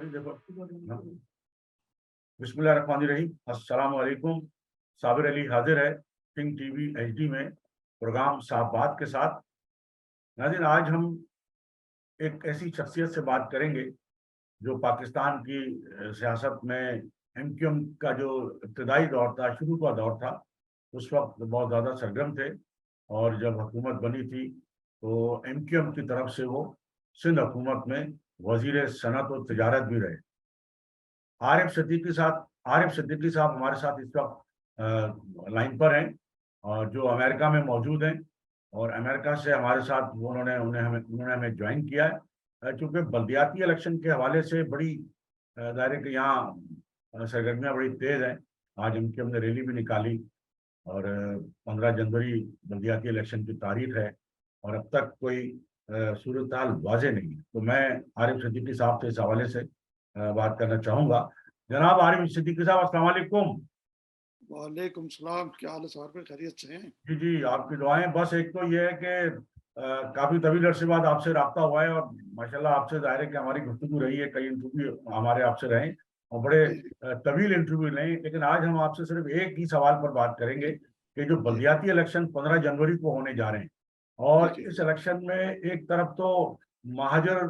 देखो। बिस्मिल्लाहिर्रहमानिर्रहीम, अस्सलाम वालेकुम। साबिर अली हाजिर है किंग टीवी एचडी में प्रोग्राम साहब बात के साथ। नाज़रीन, आज हम एक ऐसी शख्सियत से बात करेंगे जो पाकिस्तान की सियासत में एमक्यूएम का जो इब्तदाई दौर था, शुरू का दौर था, उस वक्त बहुत ज़्यादा सरगर्म थे। और जब हुकूमत बनी थी तो एमक्यूएम की तरफ से वो सिंध हुकूमत में वजीर सनत और तजारत भी रहे। आरिफ सिद्दीकी साहब हमारे साथ इस वक्त लाइन पर हैं, और जो अमेरिका में मौजूद हैं। और अमेरिका से हमारे साथ वो उन्होंने हमें ज्वाइन किया है, क्योंकि बल्दियाती इलेक्शन के हवाले से बड़ी दायरे के यहाँ सरगर्मियाँ बड़ी तेज़ हैं। आज उनकी हमने रैली भी निकाली, और 15 जनवरी बल्दियाती इलेक्शन की तारीख है, और अब तक कोई सूरत हाल वाज़ेह नहीं है। तो मैं आरिफ सिद्दीकी साहब से इस हवाले से बात करना चाहूँगा। जनाब आरिफ सिद्दीकी साहब, अस्सलाम वालेकुम। वालेकुम सलाम। क्या हाल है साहब? खैरियत से हैं? जी जी, आपकी दुआएं। बस एक तो ये है कि काफ़ी तवील अरसे बाद आपसे रब्ता हुआ है, और माशाल्लाह आपसे ज़ाहिर है कि हमारी गुफ्तगू रही है, कई इंटरव्यू हमारे आपसे रहे और बड़े जी जी तवील इंटरव्यू रहे। लेकिन आज हम आपसे सिर्फ एक ही सवाल पर बात करेंगे कि जो जी बल्दियाती इलेक्शन 15 जनवरी को होने जा रहे हैं, जी और जी इस इलेक्शन में एक तरफ तो महाजर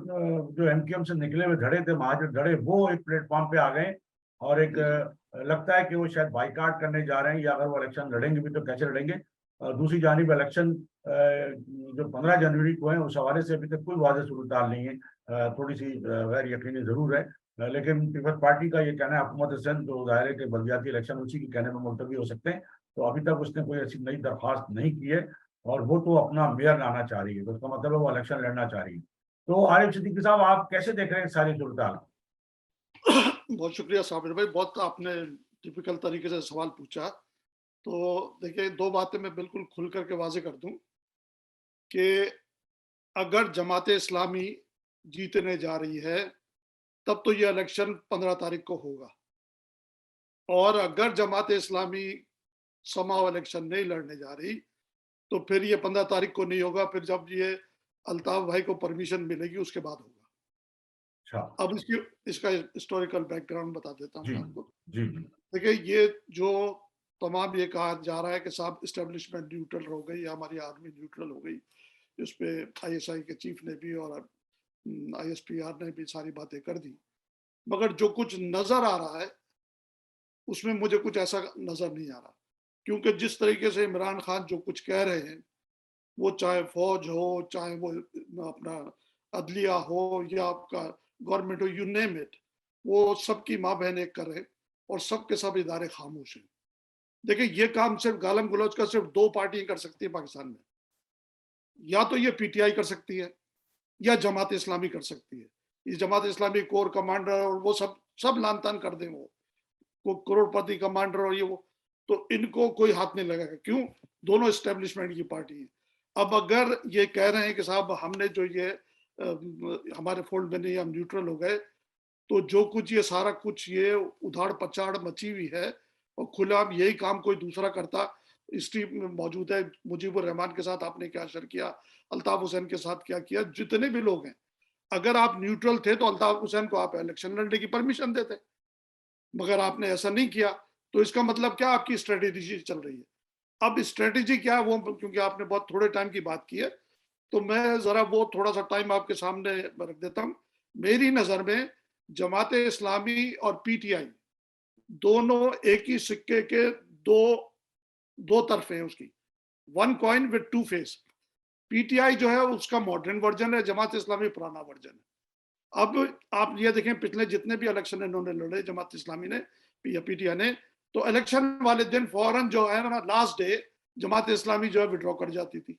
जो एमक्यूएम से निकले हुए धड़े थे, महाजर धड़े, वो एक प्लेटफॉर्म पे आ गए। और एक जी जी लगता है कि वो शायद बाइकाट करने जा रहे हैं, या अगर वो इलेक्शन लड़ेंगे भी तो कैसे लड़ेंगे। और दूसरी जानिब इलेक्शन जो 15 जनवरी को है, उस हवाले से अभी तक कोई वाज़ेह सूरत नहीं है। थोड़ी सी गैर यकीनी जरूर है। लेकिन पीपल्स पार्टी का ये कहना है, हुकूमत सिंध, तो जाहिर है कि बल्दियाती इलेक्शन उसी के कहने में मुलतवी हो सकते हैं। तो अभी तक उसने कोई ऐसी नई दरख्वास्त नहीं की है, और वो तो अपना मेयर लाना चाह रही है, तो उसका मतलब है वो इलेक्शन लड़ना चाह रही है। तो आरिफ सिद्दीकी साहब, आप कैसे देख रहे हैं सारी सूरत? बहुत शुक्रिया साबिर भाई, बहुत आपने टिपिकल तरीके से सवाल पूछा। तो देखिए, दो बातें मैं बिल्कुल खुल करके वाजे कर दूं कि अगर जमात इस्लामी जीतने जा रही है तब तो ये इलेक्शन 15 तारीख को होगा, और अगर जमात इस्लामी समाव इलेक्शन नहीं लड़ने जा रही तो फिर ये 15 तारीख को नहीं होगा। फिर जब ये अल्ताफ भाई को परमिशन मिलेगी उसके बाद होगा। अच्छा। अब इसका हिस्टोरिकल बैकग्राउंड बता देता हूँ जी मैं आपको। जी जी। देखिए, ये जो तमाम ये कहा जा रहा है कि साहब इस्टेब्लिशमेंट न्यूट्रल हो गई या हमारी आर्मी न्यूट्रल हो गई, इस पे आईएसआई के चीफ ने भी और आईएसपीआर ने भी सारी बातें कर दी, मगर जो कुछ नजर आ रहा है उसमें मुझे कुछ ऐसा नजर नहीं आ रहा। क्योंकि जिस तरीके से इमरान खान जो कुछ कह रहे हैं, वो चाहे फौज हो, चाहे वो अपना अदलिया हो, या आपका गवर्नमेंट हो, यू नेम इट, वो सबकी माँ बहन एक कर रहे हैं और सबके सब इदारे खामोश हैं। देखिए, ये काम सिर्फ गालम गलौज का सिर्फ दो पार्टियां कर सकती है पाकिस्तान में। या तो ये पीटीआई कर सकती है या जमात इस्लामी कर सकती है। ये जमात इस्लामी कोर कमांडर और वो सब सब लान तान कर दें, वो करोड़पति कमांडर और ये वो, तो इनको कोई हाथ नहीं लगेगा। क्यों? दोनों एस्टेब्लिशमेंट की पार्टी है। अब अगर ये कह रहे हैं कि साहब हमने जो ये हमारे फोल्ड में नहीं, हम न्यूट्रल हो गए, तो जो कुछ ये सारा कुछ ये उधाड़ पचाड़ मची हुई है, और खुलेआम यही काम कोई दूसरा करता। इस टीम में मौजूद है मुजीबुर रहमान के साथ आपने क्या शर किया, अल्ताफ हुसैन के साथ क्या किया, जितने भी लोग हैं। अगर आप न्यूट्रल थे तो अल्ताफ हुसैन को आप इलेक्शन लड़ने की परमिशन देते, मगर आपने ऐसा नहीं किया। तो इसका मतलब क्या? आपकी स्ट्रेटेजी चल रही है। अब स्ट्रेटेजी क्या है वो, क्योंकि आपने बहुत थोड़े टाइम की बात की है, तो मैं जरा वो थोड़ा सा टाइम आपके सामने रख देता हूँ। मेरी नजर में जमात इस्लामी और पीटीआई दोनों एक ही सिक्के के दो दो तरफे हैं उसकी। One coin with two face. PTI जो है उसका मॉडर्न वर्जन है, जमात इस्लामी पुराना वर्जन है। अब आप ये देखें, पिछले जितने भी इलेक्शन इन्होंने लड़े जमात इस्लामी ने या पीटीआई ने, तो इलेक्शन वाले दिन फौरन जो है ना, लास्ट डे जमात इस्लामी जो है विड्रॉ कर जाती थी।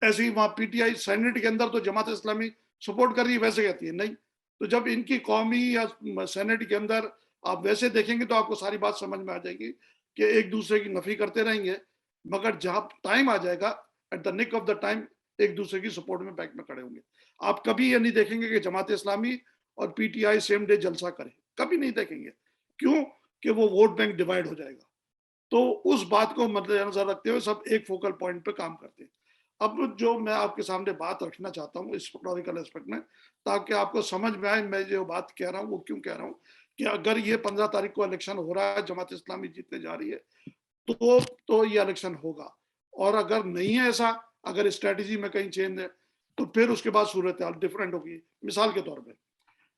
ऐसे ही वहां पीटीआई सेनेट के अंदर तो जमात इस्लामी सपोर्ट कर रही है, वैसे कहती है नहीं। तो जब इनकी कौमी या सेनेट के अंदर आप वैसे देखेंगे तो आपको सारी बात समझ में आ जाएगी कि एक दूसरे की नफी करते रहेंगे, मगर जहां टाइम आ जाएगा, at the nick of the time, एक दूसरे की सपोर्ट में बैक में खड़े होंगे। आप कभी ये नहीं देखेंगे कि जमात इस्लामी और पीटीआई सेम डे जलसा करे, कभी नहीं देखेंगे। क्यों? कि वो वोट बैंक डिवाइड हो जाएगा। तो उस बात को मद्देनजर रखते हुए सब एक फोकल पॉइंट पे काम करते हैं। अब जो मैं आपके सामने बात रखना चाहता हूँ इस हिस्टोरिकल एस्पेक्ट में, ताकि आपको समझ में आए मैं जो बात कह रहा हूँ वो क्यों कह रहा हूँ, कि अगर ये 15 तारीख को इलेक्शन हो रहा है, जमात इस्लामी जीतने जा रही है, तो ये इलेक्शन होगा। और अगर नहीं है ऐसा, अगर स्ट्रेटेजी में कहीं चेंज है, तो फिर उसके बाद सूरत हाल डिफरेंट होगी। मिसाल के तौर पे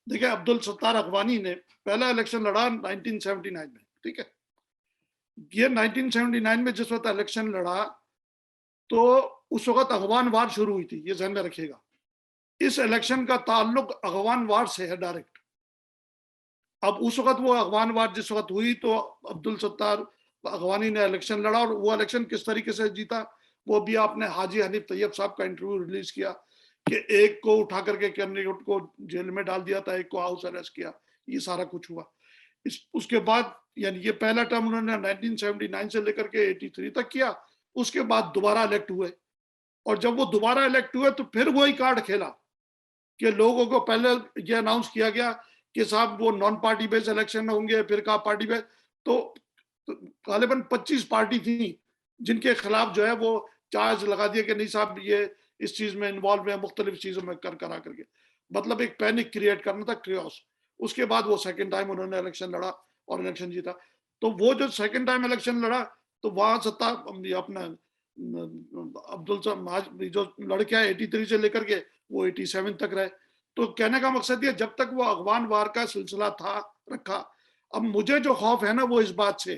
देखिए, अब्दुल सत्तार अखवानी ने पहला इलेक्शन लड़ा 1979 में, ठीक है। ये 1979 में जिस वक्त इलेक्शन लड़ा, तो उस वक्त अगवान वार शुरू हुई थी, ये ध्यान में रखिएगा। इस इलेक्शन का ताल्लुक अगवान वार से है डायरेक्ट। अब उस वक्त वो अगवान वार जिस वक्त हुई, तो अब्दुल सत्तार अगवानी ने इलेक्शन लड़ा, और वो इलेक्शन किस तरीके से जीता, वो भी आपने हाजी हनीफ तैयब साहब का इंटरव्यू रिलीज किया, कि एक को उठा करके कैंडिडेट को जेल में डाल दिया था, एक को हाउस अरेस्ट किया, ये सारा कुछ हुआ। उसके बाद यानी ये पहला टर्म उन्होंने 1979 से लेकर के 83 तक किया। उसके बाद दोबारा इलेक्ट हुए, और जब वो दोबारा इलेक्ट हुए, तो फिर वही कार्ड खेला कि लोगों को पहले ये अनाउंस किया गया कि साहब वो नॉन पार्टी बेस्ड इलेक्शन होंगे, फिर कहा पार्टी बेस्ड। तो गालिबन 25 पार्टी थी जिनके खिलाफ जो है वो चार्ज लगा दिया कि नहीं साहब ये इस चीज में इन्वॉल्व है, मुख्तलिफ चीजों में करा करके, मतलब एक पैनिक क्रिएट करना था, क्रियोस। उसके बाद वो सेकंड टाइम उन्होंने इलेक्शन लड़ा और इलेक्शन जीता। तो वो जो सेकंड टाइम इलेक्शन लड़ा, तो वहां सत्ता अपना अब्दुल जो लड़के 83 से लेकर के वो 87 तक रहे। तो कहने का मकसद ये, जब तक वो अगवान वार का सिलसिला था रखा। अब मुझे जो खौफ है ना, वो इस बात से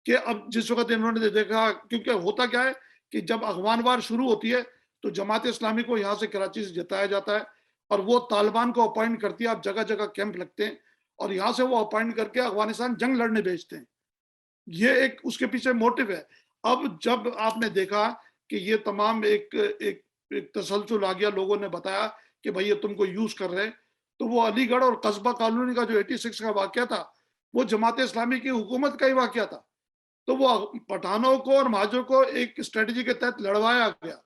कि अब जिस वक्त इन्होंने देखा, क्योंकि होता क्या है कि जब अगवान वार शुरू होती है, तो जमात इस्लामी को यहाँ से कराची से जिताया जाता है, और वो तालिबान को अपॉइंट करती है। अब जगह जगह कैंप लगते हैं, और यहाँ से वो अपॉइंट करके अफगानिस्तान जंग लड़ने भेजते हैं। ये एक उसके पीछे मोटिव है। अब जब आपने देखा कि ये तमाम एक तसलसल आ गया, लोगों ने बताया कि भाई ये तुमको यूज कर रहे हैं, तो वो अलीगढ़ और कस्बा कॉलोनी का जो 86 का वाकया था, वो जमात इस्लामी की हुकूमत का ही वाकया था। तो वो पठानों को और महाजों को एक स्ट्रेटजी के तहत लड़वाया गया।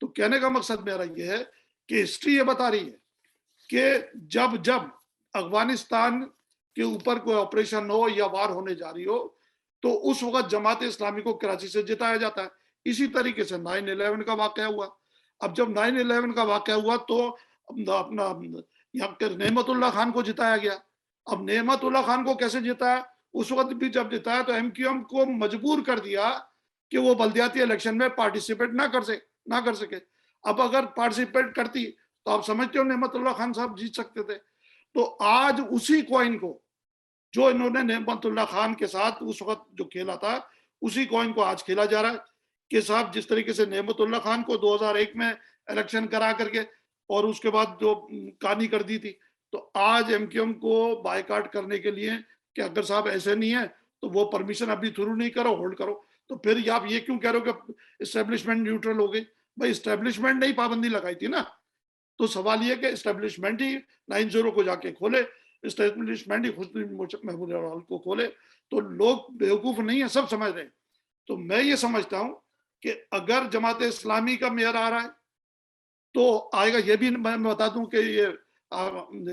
तो कहने का मकसद मेरा ये है कि हिस्ट्री ये बता रही है कि जब जब अफगानिस्तान के ऊपर कोई ऑपरेशन हो या वार होने जा रही हो, तो उस वक्त जमात इस्लामी को कराची से जिताया जाता है। इसी तरीके से 9/11 का वाकया हुआ। अब जब 9/11 का वाकया हुआ, तो अपना यहाँ के नेमतुल्लाह खान को जिताया गया। अब नेमतुल्लाह खान को कैसे जिताया? उस वक्त भी जब जिताया, तो एमक्यूएम को मजबूर कर दिया कि वो बल्दियाती इलेक्शन में पार्टिसिपेट ना कर सके। अब अगर पार्टिसिपेट करती, तो आप समझते हो नेमतुल्लाह खान साहब जीत सकते थे। तो आज उसी कॉइन को, जो इन्होंने नेमतुल्लाह खान के साथ उस वक्त जो खेला था, उसी कॉइन को आज खेला जा रहा है कि साहब जिस तरीके से नेमतुल्लाह खान को 2001 में इलेक्शन करा करके और उसके बाद जो कहानी कर दी थी, तो आज एमक्यूएम को बायकाट करने के लिए कि अगर साहब ऐसे नहीं है, तो वो परमिशन अभी थ्रू नहीं करो, होल्ड करो। तो फिर आप ये क्यों कह रहे हो कि इस्टेब्लिशमेंट न्यूट्रल हो गई? भाई इस्टेब्लिशमेंट ने ही पाबंदी लगाई थी ना। तो सवाल ये कि इस्टेब्लिशमेंट ही 90 को जाके खोले, इस्टेब्लिशमेंट ही महमूद अवाल को खोले। तो लोग बेवकूफ नहीं है, सब समझ रहे हैं। तो मैं ये समझता हूं कि अगर जमात इस्लामी का मेयर आ रहा है, तो आएगा। ये भी मैं बता दूं कि ये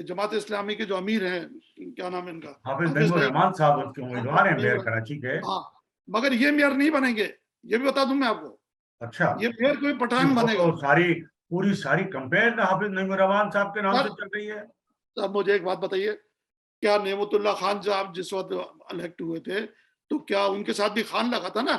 जमात इस्लामी के जो अमीर हैं, क्या नाम है इनका, हाफिज हाफिज नईमुर नईम। रहमान साहब उसके उम्मीदवार हैं मेयर हाँ, कराची के। हाँ, मगर ये मेयर नहीं बनेंगे, ये भी बता दूं मैं आपको। अच्छा, ये मेयर कोई पठान वो बनेगा। तो पूरी सारी कंपेयर हाफिज नईमुर रहमान साहब के नाम से सर, चल रही है। सर मुझे एक बात बताइए, क्या नेमतुल्लाह खान साहब जिस वक्त इलेक्ट हुए थे, तो क्या उनके साथ भी खान लगा था ना?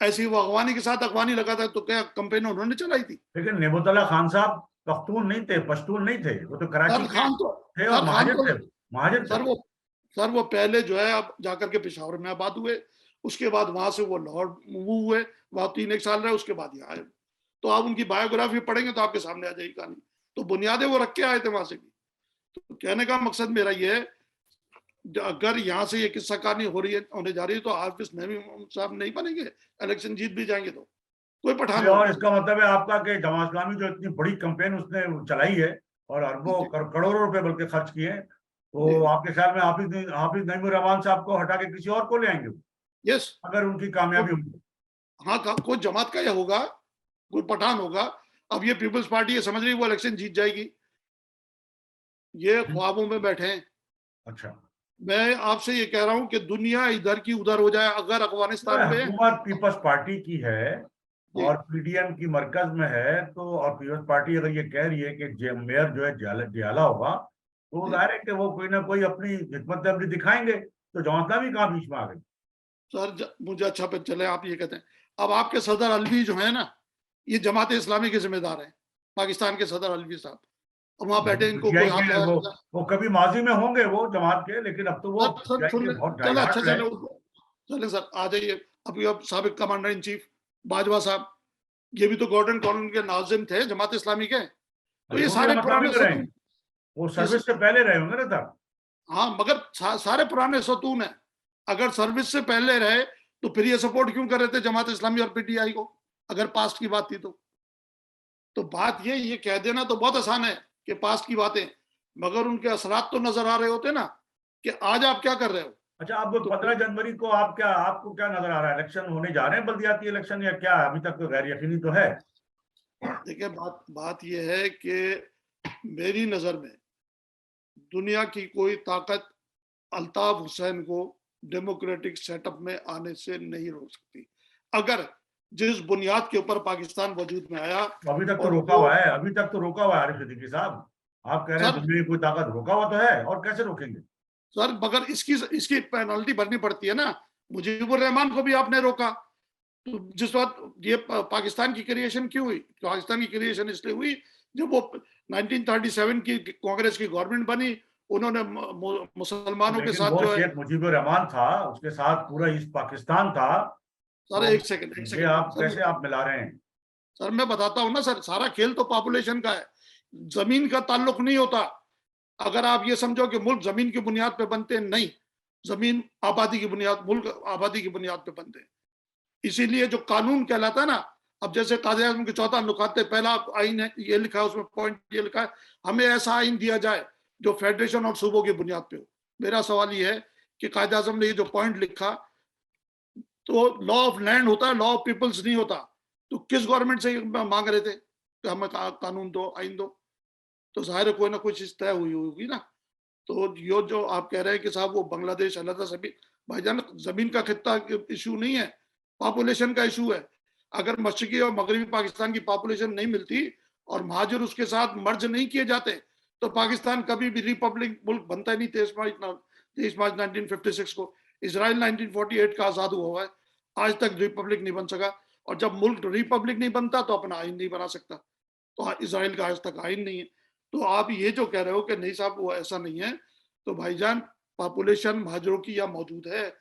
ऐसे ही वो अगवानी के साथ अगवानी लगा था, तो क्या कंपेन उन्होंने चलाई थी? लेकिन नेमतुल्लाह खान साहब पख्तून नहीं थे, पश्तून नहीं थे, वो तो कराची सर के खान तो थे और सर खान महाजर तो थे। महाजर थे। सर वो सर वो पहले जो है अब जाकर के पेशावर में आबाद हुए, उसके बाद वहां से वो लाहौर मूव हुए, वहां 3 एक साल रहे, उसके बाद यहाँ आए। तो आप उनकी बायोग्राफी पढ़ेंगे तो आपके सामने आ जाएगी कहानी। तो बुनियादें वो रख के आए थे वहां से भी। तो कहने का मकसद मेरा ये है, अगर यहाँ से ये किस्सा कहानी हो रही है, होने जा रही है, तो हाफिज नईम साहब नहीं बनेंगे, इलेक्शन जीत भी जाएंगे तो कोई पठान और होगा। इसका मतलब है आपका कि जमात इस्लामी जो इतनी बड़ी कंपेन उसने चलाई है और अरबों जी, करोड़ों रुपए बल्कि खर्च किए हैं, जी, तो आपके ख्याल में हाफिज नईमुर रहमान साहब को हटा के किसी और को ले आएंगे यस। अगर उनकी कामयाबी होगी? हाँ, कोई जमात का या होगा, कोई पठान होगा। अब ये पीपल्स पार्टी ये समझ रही है वो इलेक्शन जीत जाएगी, ये ख्वाबों में बैठे हैं। अच्छा, मैं आपसे ये कह रहा हूं कि दुनिया इधर की उधर हो जाए, अगर तो अफगानिस्तान में हुकूमत पीपल्स पार्टी की है, और पीडीएम की मरकज में है, तो और पीपल्स पार्टी अगर ये कह रही है कि मेयर जो है जियाला होगा, तो जाहिर है कि वो कोई ना कोई अपनी हिकमत अमली दिखाएंगे। तो जमात भी कहाँ बीच में आ गई? सर मुझे अच्छा पे चले आप ये कहते हैं, अब आपके सदर अलवी जो है ना, ये जमात इस्लामी के जिम्मेदार हैं, पाकिस्तान के सदर अलवी साहब, और वहां बैठे इनको कोई हाथ पीटीआई के वो कभी माजी में होंगे वो जमात के, लेकिन अब तो वो सर पीटीआई सुन के बहुत चले, अच्छा डाइहार्ट रहे। चले चले सर आ जाइए। अभी अब साबिक कमांडर इन चीफ बाजवा साहब, ये भी तो गॉर्डन कॉलोनी के नाजिम थे जमात इस्लामी के, तो ये वो भी सारे हम असामी पुराने में रहे हैं, सतून, वो ये सर्विस से पहले रहे होंगे ना सर। हाँ मगर सारे पुराने सतून है। अगर सर्विस से पहले रहे तो फिर ये सपोर्ट क्यों कर रहे थे जमात इस्लामी और पीटीआई को, अगर पास्ट की बात थी तो बात ये कह देना तो बहुत आसान है कि पास्ट की बातें, मगर उनके असरात तो नजर आ रहे होते ना कि आज आप क्या कर रहे हो। अच्छा, अब तो 15 जनवरी को आपको क्या नजर आ रहा है? इलेक्शन होने जा रहे हैं, बल्दियाती इलेक्शन, या क्या? अभी तक तो गैर यकीनी तो है। देखिए बात यह है कि मेरी नजर में दुनिया की कोई ताकत अल्ताफ हुसैन को डेमोक्रेटिक सेटअप में आने से नहीं रोक सकती। अगर जिस बुनियाद के ऊपर पाकिस्तान वजूद में आया, अभी तक तो और रोका वो हुआ है, अभी तक तो रोका हुआ है आरिफ सिद्दीकी साहब। आप कह रहे हैं सर दुनिया की कोई ताकत, रोका हुआ तो है, और कैसे रोकेंगे? सर मगर इसकी पेनल्टी भरनी पड़ती है ना। मुजीबुर रहमान को भी आपने रोका, तो जिस वक्त ये पाकिस्तान की क्रिएशन क्यों हुई, पाकिस्तान की क्रिएशन इसलिए हुई जब वो 1937 की कांग्रेस की गवर्नमेंट बनी, उन्होंने मुसलमानों के लेकिन साथ वो जो है। शेख मुजीबुर रहमान था, उसके साथ पूरा ईस्ट पाकिस्तान था। सर तो एक ये सेकंड आप सर, कैसे आप मिला रहे हैं? सर मैं बताता हूँ ना सर, सारा खेल तो पॉपुलेशन का है, जमीन का ताल्लुक नहीं होता। अगर आप ये समझो कि मुल्क जमीन की बुनियाद पे बनते हैं, नहीं, जमीन आबादी की बुनियाद, मुल्क आबादी की बुनियाद पे बनते हैं। इसीलिए जो कानून कहलाता है ना, अब जैसे कायदे आज़म के 14 नुकाते पहला आइन है, ये लिखा है उसमें, पॉइंट ये लिखा है, हमें ऐसा आइन दिया जाए जो फेडरेशन और सूबों की बुनियाद पे हो। मेरा सवाल ये है कि कायदे आज़म ने ये जो पॉइंट लिखा, तो लॉ ऑफ लैंड होता है, लॉ ऑफ पीपल्स नहीं होता। तो किस गवर्नमेंट से मांग रहे थे कि हमें कानून दो, आइन दो? तो जाहिर है कोई ना कोई चीज तय हुई होगी ना। तो ये जो आप कह रहे हैं कि साहब वो बांग्लादेश अलग सभी, भाईजान जमीन का खिता इशू नहीं है, पॉपुलेशन का इशू है। अगर मशरकी और मगरबी पाकिस्तान की पॉपुलेशन नहीं मिलती और महाजर उसके साथ मर्ज नहीं किए जाते, तो पाकिस्तान कभी भी रिपब्लिक मुल्क बनता ही नहीं। 23 मार्च 1956 को इसराइल 1948 का आजाद हुआ है, आज तक रिपब्लिक नहीं बन सका। और जब मुल्क रिपब्लिक नहीं बनता तो अपना आइन नहीं बना सकता। तो इसराइल का आज तक आइन नहीं है। तो आप ये जो कह रहे हो कि नहीं साहब वो ऐसा नहीं है, तो भाईजान पॉपुलेशन महाजरों की यहाँ मौजूद है।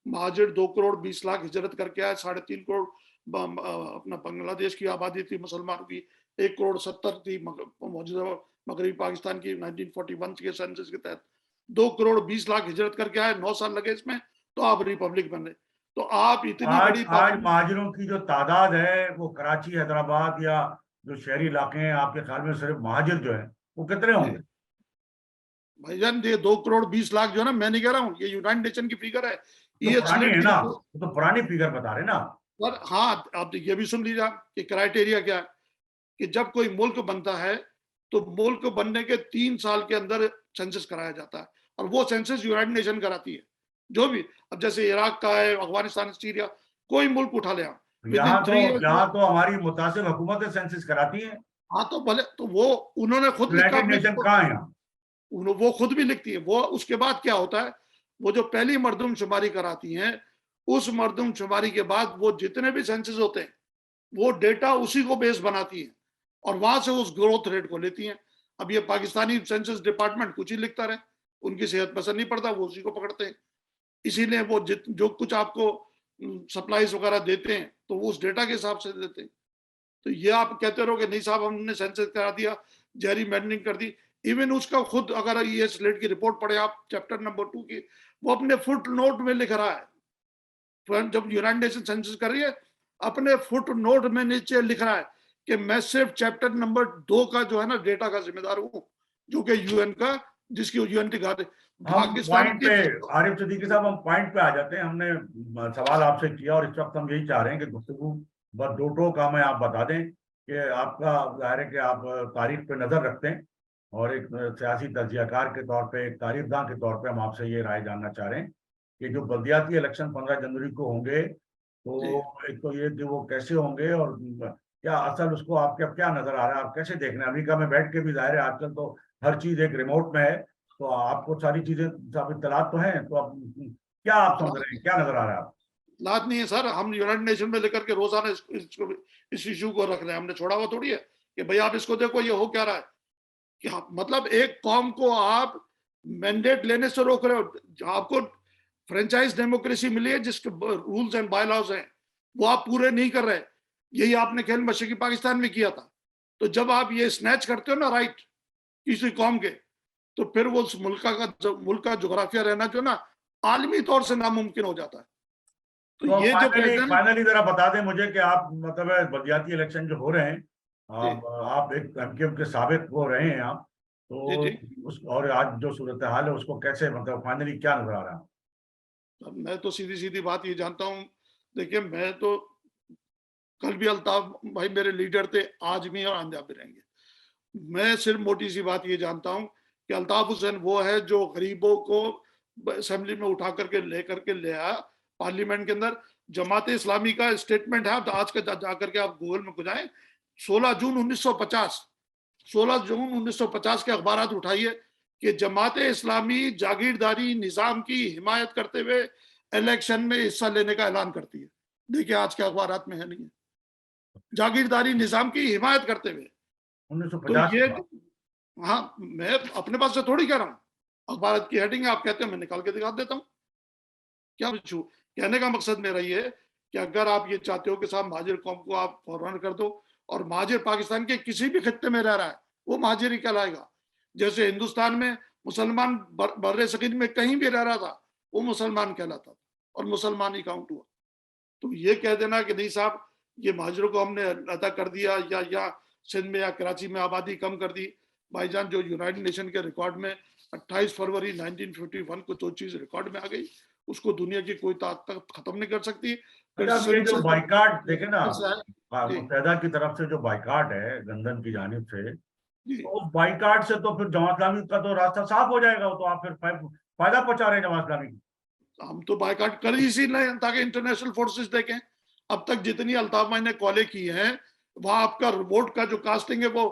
महाजर 2 करोड़ 20 लाख हिजरत करके आए, 3.5 करोड़ अपना बांग्लादेश की आबादी थी मुसलमानों की, 1 करोड़ 70 थी मौजूदा मगरबी पाकिस्तान की 1941 के सेंसस के तहत। 2 करोड़ 20 लाख हिजरत करके आए, 9 साल लगे इसमें, तो आप रिपब्लिक बने। तो आप इतनी आज बड़ी आज महाजिरों की जो तादाद है, वो कराची, हैदराबाद या जो शहरी इलाके हैं, आपके ख्याल में सिर्फ महाजिर जो है वो कितने होंगे? भाईजान ये 2 करोड़ 20 लाख जो है ना, मैं नहीं कह रहा हूँ, ये यूनाइटेड नेशन की फिगर है, तो ये पुरानी स्लेट है की ना, रिपोर्ट। वो तो पुरानी फिगर बता रहे ना। पर हाँ, आप ये भी सुन लीजिए कि क्राइटेरिया क्या है, कि जब कोई मुल्क बनता है तो मुल्क बनने के 3 साल के अंदर सेंसस कराया जाता है, और वो सेंसस यूनाइटेड नेशन कराती है। जो भी, अब जैसे इराक का है, अफगानिस्तान, सीरिया, कोई मुल्क उठा ले आप, विद इन 3 ईयर्स। यहाँ तो हमारी मुतासिब हुकूमतें सेंसस कराती हैं। हाँ तो भले, तो वो उन्होंने खुद लिखा यूनाइटेड अपने नेशन कहाँ है यहाँ? वो खुद भी लिखती है। वो उसके बाद क्या होता है, वो जो पहली मरदमशुमारी कराती हैं, उस मरदमशुमारी के बाद वो जितने भी सेंसस होते हैं, वो डेटा उसी को बेस बनाती है और वहां से उस ग्रोथ रेट को लेती हैं। अब ये पाकिस्तानी सेंसस डिपार्टमेंट कुछ ही लिखता रहे, उनकी सेहत पसंद नहीं पड़ता, वो उसी को पकड़ते हैं। इसीलिए वो जो कुछ आपको सप्लाईज वगैरह देते हैं, तो वो उस डेटा के हिसाब से देते हैं। तो ये आप कहते रहो कि नहीं साहब हमने सेंसस करा दिया, जेरी मैंडनिंग कर दी। इवन उसका खुद, अगर ये स्लेट की रिपोर्ट पढ़े आप, चैप्टर नंबर 2 की, वो अपने फुट नोट में लिख रहा है, जब यूनाइटेड नेशन सेंसस कर रही है, अपने फुट नोट में नीचे लिख रहा है कि मैं सिर्फ चैप्टर नंबर 2 का जो है ना डेटा का जिम्मेदार हूं, जो कि यूएन का, जिसकी यूएन की हम पाकिस्तान पॉइंट की। पे, आरिफ सिद्दीकी साहब, हम पॉइंट पे आ जाते हैं। हमने सवाल आपसे किया और इस वक्त हम यही चाह रहे हैं कि गुफ्तगू बस दो टोक हमें आप बता दें कि आपका जाहिर है कि आप तारीख पे नजर रखते हैं, और एक सियासी तजियाकार के तौर पे, एक तारीखदां के तौर पे हम आपसे ये राय जानना चाह रहे हैं कि जो बल्दियाती इलेक्शन 15 जनवरी को होंगे, जी। तो एक तो ये कि वो कैसे होंगे और क्या असल उसको आपके अब क्या नजर आ रहा है, आप कैसे देख रहे हैं? अमेरिका में बैठ के भी जाहिर है आजकल तो हर चीज एक रिमोट में है, तो आपको सारी चीजें सब इत्तलात तो हैं, तो आप क्या आप समझ रहे हैं, क्या नजर आ रहा है आप? लात नहीं है सर, हम यूनाइटेड नेशन में लेकर के रोजाना इस इशू को रख रहे हैं, हमने छोड़ा हुआ थोड़ी है कि भाई आप इसको देखो ये हो क्या रहा है। कि मतलब एक कौम को आप मैंडेट लेने से रोक रहे हो। आपको फ्रेंचाइज डेमोक्रेसी मिली है जिसके रूल्स एंड बाय लॉज हैं, वो आप पूरे नहीं कर रहे। यही आपने खेल मशरकी पाकिस्तान में किया था। तो जब आप ये स्नैच करते हो ना राइट किसी कौम के, तो फिर वो उस मुल्क का जोग्राफिया रहना जो ना आलमी तौर से नामुमकिन हो जाता है। तो तो ये जो फाइनली कहते हैं ना। फाइनली जरा बता दें मुझे कि आप मतलब है बलदियाती इलेक्शन जो हो रहे हैं, जी आप एक एमकेएम के साबित हो रहे हैं आप, जी तो जी। उस और आज जो सूरत हाल है उसको कैसे मतलब फाइनली क्या नजर आ रहा है? अब मैं तो सीधी सीधी बात ये जानता हूँ। देखिए मैं तो कल भी अल्ताफ भाई मेरे लीडर थे, आज भी और आंदा भी रहेंगे। मैं सिर्फ मोटी सी बात ये जानता हूँ कि अल्ताफ हुसैन वो है जो गरीबों को असेंबली में उठा करके ले आया पार्लियामेंट के अंदर। जमात इस्लामी का स्टेटमेंट है, आप आज का जाकर के आप गूगल में गुजाएं। 16 जून 1950, 16 जून 1950 के अखबार उठाइए कि जमात इस्लामी जागीरदारी निजाम की हिमायत करते हुए इलेक्शन में हिस्सा लेने का ऐलान करती है। देखिए आज के अखबार में है नहीं है, जागीरदारी निजाम की हिमायत करते हुए। तो 1950 ये के बाद? हाँ, मैं अपने पास से थोड़ी कह रहा हूँ, अखबार की हेडिंग है, आप कहते हैं मैं निकाल के दिखा देता हूँ। क्या पूछू? कहने का मकसद मेरा ये है कि अगर आप ये चाहते हो कि साहब महाजिर कौम को आप फॉरवर्ड कर दो, और महाजिर पाकिस्तान के किसी भी खत्ते में रह रहा है वो महाजिर ही कहलाएगा। जैसे हिंदुस्तान में मुसलमान बर्रे सगीर में कहीं भी रह रहा था वो मुसलमान कहलाता था और मुसलमान ही काउंट हुआ। तो ये कह देना कि नहीं साहब ये महाजरों को हमने अदा कर दिया या सिंध में या कराची में आबादी कम कर दी। भाईजान जो यूनाइटेड नेशन के रिकॉर्ड में 28 फरवरी 1951 को जो चीज रिकॉर्ड में आ गई उसको दुनिया की कोई ताकत खत्म नहीं कर सकती। फिर अच्छा, अब ये सिंध जो से बाइकाट देखे ना, जी मुत्तहदा की तरफ से जो बाइकाट है लंदन की जानिब से, जी। तो उस बाइकाट से तो फिर जमात इस्लामी का तो रास्ता साफ हो जाएगा, वो तो आप फिर फायदा पहुंचा रहे हैं जमात इस्लामी को। हम तो बायकाट कर ही इसीलिए ताकि इंटरनेशनल फोर्सेस देखें। अब तक जितनी अल्ताफ भाई ने कॉलें की हैं वहां आपका वोट का जो कास्टिंग है वो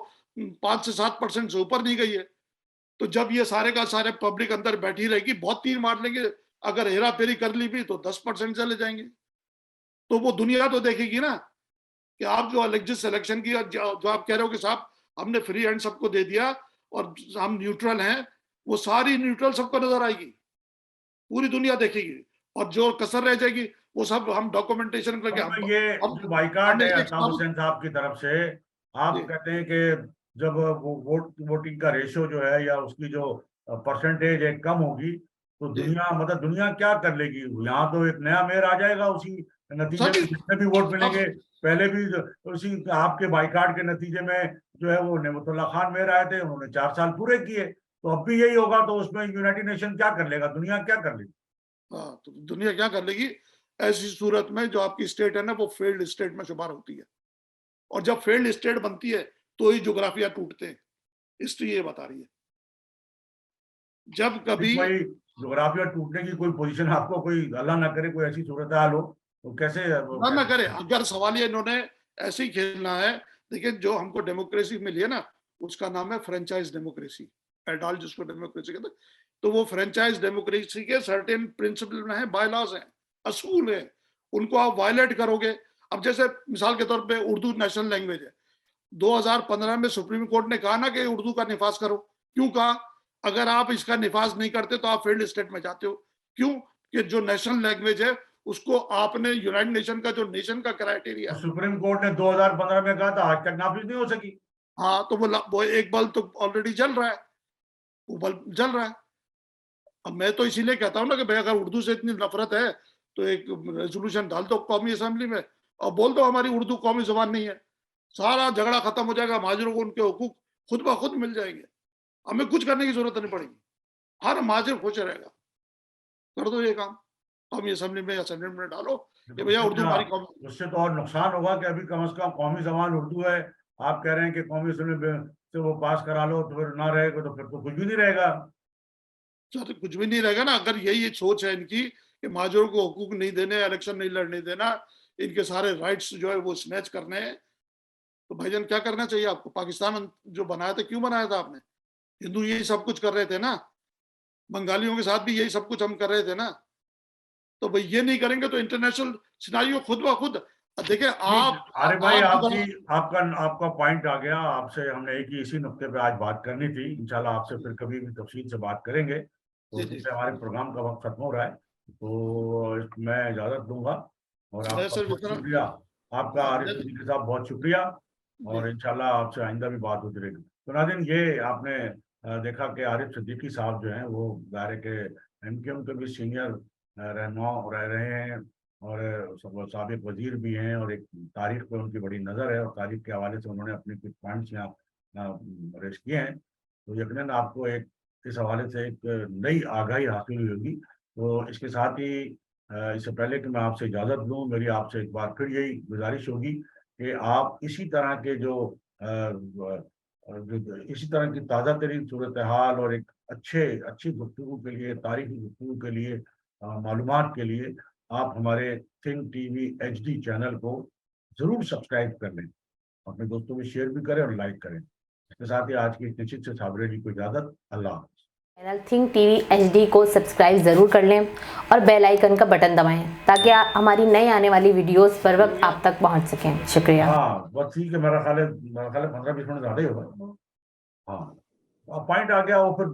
5 से 7% से ऊपर नहीं गई है। तो जब ये सारे का सारे पब्लिक अंदर बैठी रहेगी बहुत तीर मार लेंगे। अगर हेरा फेरी कर ली भी तो 10% चले जाएंगे। तो वो दुनिया तो देखेगी ना कि आप जो जिस सिलेक्शन की जो आप कह रहे हो कि साहब हमने फ्री हैंड सबको दे दिया और हम न्यूट्रल हैं, वो सारी न्यूट्रल सबको नजर आएगी, पूरी दुनिया देखेगी। और जो कसर रह जाएगी वो सब हम डॉक्यूमेंटेशन करके अब हम ये हम जो बाइकाट हम है एक अल्ताफ सब। हुसैन साहब की तरफ से, आप जी कहते हैं कि जब वो वोटिंग का रेशियो जो है या उसकी जो परसेंटेज है कम होगी, तो जी दुनिया मतलब दुनिया क्या कर लेगी? यहाँ तो एक नया मेयर आ जाएगा उसी नतीजे में, सभी जितने भी वोट सब। मिलेंगे। पहले भी उसी आपके बाइकाट के नतीजे में जो है वो नेमतुल्ला खान मेयर आए थे, उन्होंने 4 साल पूरे किए, तो अब भी यही होगा, तो उसमें यूनाइटेड नेशन क्या कर लेगा, दुनिया क्या कर लेगी? हाँ, तो दुनिया क्या कर लेगी? ऐसी सूरत में जो आपकी स्टेट है ना वो फेल्ड स्टेट में शुमार होती है। और जब फेल्ड स्टेट बनती है तो ही जोग्राफिया टूटते हैं। हिस्ट्री ये बता रही है। जब फिर कभी कोई जोग्राफिया टूटने की कोई पोजीशन आपको, कोई अल्लाह ना करे कोई ऐसी सूरत हाल हो, तो कैसे वो ना कैसे? करे, अगर सवाल ये इन्होंने ऐसे ही खेलना है। देखिए जो हमको डेमोक्रेसी मिली है ना उसका नाम है फ्रेंचाइज डेमोक्रेसी, एडाल्ट जिसको डेमोक्रेसी कहते हैं। तो वो फ्रेंचाइज डेमोक्रेसी के सर्टेन प्रिंसिपल हैं, बायलॉज हैं, असूल हैं, उनको आप वायलेट करोगे। अब जैसे मिसाल के तौर पे उर्दू नेशनल लैंग्वेज है। 2015 में सुप्रीम कोर्ट ने कहा ना कि उर्दू का निफाज करो। क्यों कहा? अगर आप इसका निफाज नहीं करते तो आप फेल्ड स्टेट में जाते हो। क्यों? कि जो नेशनल लैंग्वेज है उसको आपने यूनाइटेड नेशन का जो नेशन का क्राइटेरिया तो है। सुप्रीम कोर्ट ने 2015 में कहा था, आज तक नाफिज नहीं हो सकी। हाँ, तो वो एक बल्ब तो ऑलरेडी जल रहा है, वो बल्ब जल रहा है। अब मैं तो इसीलिए कहता हूँ ना कि भाई अगर उर्दू से इतनी नफरत है तो एक रेजोल्यूशन डाल दो कौमी असेंबली में और बोल दो हमारी उर्दू कौमी जबान नहीं है। सारा झगड़ा खत्म हो जाएगा, महाजिरों को उनके हुकूक खुद ब खुद मिल जाएंगे। हमें कुछ करने की जरूरत नहीं पड़ेगी, हर महाजिर खुश रहेगा। कर दो ये काम, कौमी असेंबली में या सेनेट में डालो तो कि भैया उससे उर्दू क्या, हमारी कौमी। उससे तो और नुकसान होगा कि अभी कम से कम कौमी जबान उर्दू है, आप कह रहे हैं कि कौमी असेंबली से वो पास करा लो, तो फिर ना रहेगा, तो फिर तो कुछ भी नहीं रहेगा। तो कुछ भी नहीं रहेगा ना। अगर यही सोच है इनकी कि महाजरों को हुकूक नहीं देने, इलेक्शन नहीं लड़ने देना, इनके सारे राइट्स जो है वो स्नैच करने हैं, तो भाईजान क्या करना चाहिए आपको? पाकिस्तान जो बनाया था, क्यों बनाया था आपने? हिंदू यही सब कुछ कर रहे थे ना, बंगालियों के साथ भी यही सब कुछ हम कर रहे थे ना। तो भाई ये नहीं करेंगे तो इंटरनेशनल सिनेरियो खुद ब खुद देखिए। अरे भाई, आप आपका आपका पॉइंट आ गया। आपसे हमने एक ही इसी नुक्ते पे आज बात करनी थी। इंशाल्लाह आपसे फिर कभी भी तफसील से बात करेंगे। तो जी जी जैसे हमारे प्रोग्राम का वक्त खत्म हो रहा है, तो मैं इजाजत दूंगा। और मैं आपका सर बहुत जितना शुक्रिया। आपका आरिफ मैं सिद्दीकी साहब, बहुत शुक्रिया। जी और इंशाल्लाह आपसे आइंदा भी बात होती रहेगी। तो नाज़रीन, ये आपने देखा कि आरिफ सिद्दीकी साहब जो हैं वो दायरे के एमक्यूएम के भी सीनियर रहनुमा रह रहे हैं, और साबिक वजीर भी हैं, और एक तारीख पे उनकी बड़ी नज़र है, और तारीख के हवाले से उन्होंने अपने कुछ पॉइंट्स यहाँ पेश किए हैं। तो यकीनन आपको एक इस हवाले से एक नई आगाही हासिल हुई होगी। तो इसके साथ ही इससे पहले कि मैं आपसे इजाज़त लूँ, मेरी आपसे एक बार फिर यही गुजारिश होगी कि आप इसी तरह के इसी तरह की ताज़ा तरीन सूरत हाल और एक अच्छी गुफ्तगू के लिए, तारीखी गुफ्तगू के लिए, मालूमात के लिए आप हमारे थिंक टीवी HD चैनल को ज़रूर सब्सक्राइब कर लें। अपने दोस्तों में शेयर भी करें और लाइक करें। इसके साथ ही आज की इस निश्चित से साबरे जी को इजाज़त। अल्लाह हाफ़िज़। चैनल थिंक टीवी HD को सब्सक्राइब ज़रूर कर लें और बेल आइकन का बटन दबाएं ताकि हमारी नई आने वाली वीडियोस पर वक्त आप तक पहुंच सकें। शुक्रिया। हाँ, बस ठीक है। मेरा ख्याल है 15-20 मिनट ज़्यादा ही होगा। हाँ, पॉइंट आ गया वो फिर